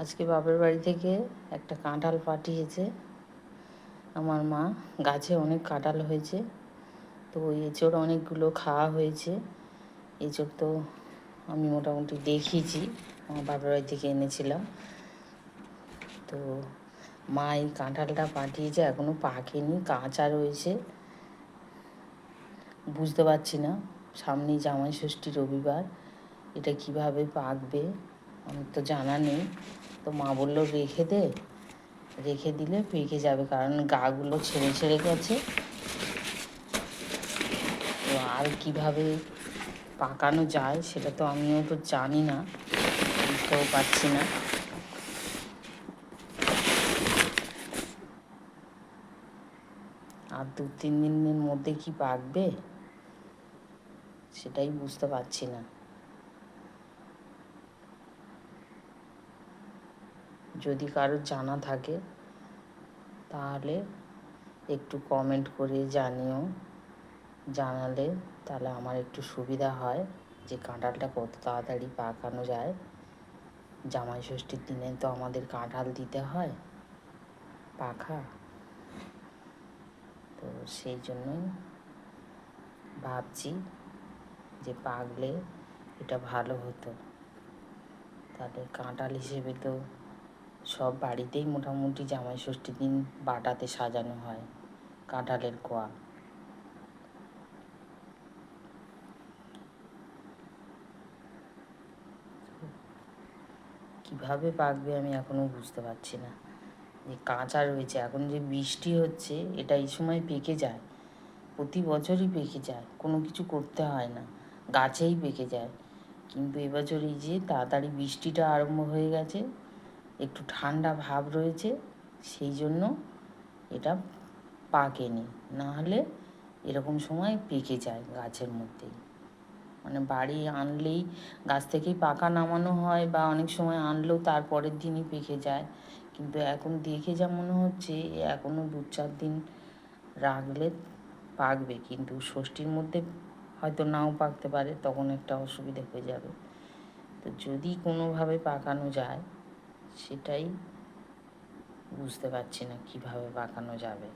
আজকে বাপের বাড়ি থেকে একটা কাঁঠাল পাঠিয়েছে আমার মা। গাছে অনেক কাঁঠাল হয়েছে, তো এঁচোড় অনেকগুলো খাওয়া হয়েছে। এঁচোড় তো আমি মোটামুটি দেখিয়েছি, আমার বাপের বাড়ি থেকে এনেছিলাম। তো মা এই কাঁঠালটা পাঠিয়েছে, এখনও পাকেনি, কাঁচা রয়েছে। বুঝতে পারছি না, সামনেই জামাই ষষ্ঠী রবিবার, এটা কিভাবে পাকবে আমার তো জানা নেই। তো মা বললো রেখে দিলে পেকে যাবে, কারণ গাগুলো ছেড়ে ছেড়ে গেছে। তো আর কিভাবে পাকানো যায় সেটা তো আমিও তো জানি না, বুঝতেও পারছি না। আর 2-3 দিনের মধ্যে কি পাকবে সেটাই বুঝতে পারছি না। যদি কারোর জানা থাকে তাহলে একটু কমেন্ট করে জানিও, জানালে তাহলে আমার একটু সুবিধা হয় যে কাঁঠালটা কত তাড়াতাড়ি পাকানো যায়। জামাই ষষ্ঠীর দিনে তো আমাদের কাঁঠাল দিতে হয় পাখা, তো সেই জন্যই ভাবছি যে পাকলে এটা ভালো হতো। তাহলে কাঁঠাল হিসেবে তো সব বাড়িতেই মোটামুটি জামাই ষষ্ঠীর দিন বাটাতে সাজানো হয় কাঁঠালের কোয়া। কিভাবে পাকবে আমি এখনও বুঝতে পারছি না। যে কাঁচা রয়েছে, এখন যে বৃষ্টি হচ্ছে এটা এই সময় পেকে যায়, প্রতি বছরই পেকে যায়, কোনো কিছু করতে হয় না, গাছেই পেকে যায়। কিন্তু এবছর এই যে তাড়াতাড়ি বৃষ্টিটা আরম্ভ হয়ে গেছে, একটু ঠান্ডা ভাব রয়েছে, সেই জন্য এটা পাকেনি, না হলে এরকম সময় পেকে যায় গাছের মধ্যেই। মানে বাড়ি আনলেই গাছ থেকেই পাকা নামানো হয়, বা অনেক সময় আনলেও তার পরের দিনই পেকে যায়। কিন্তু এখন দেখে যা মনে হচ্ছে এখনও 2-4 দিন রাখলে পাকবে, কিন্তু ষষ্ঠীর মধ্যে হয়তো নাও পাকতে পারে, তখন একটা অসুবিধা হয়ে যাবে। তো যদি কোনোভাবে পাকানো যায় সেটাই বুঝতে পারছি না, কিভাবে পাকানো যাবে।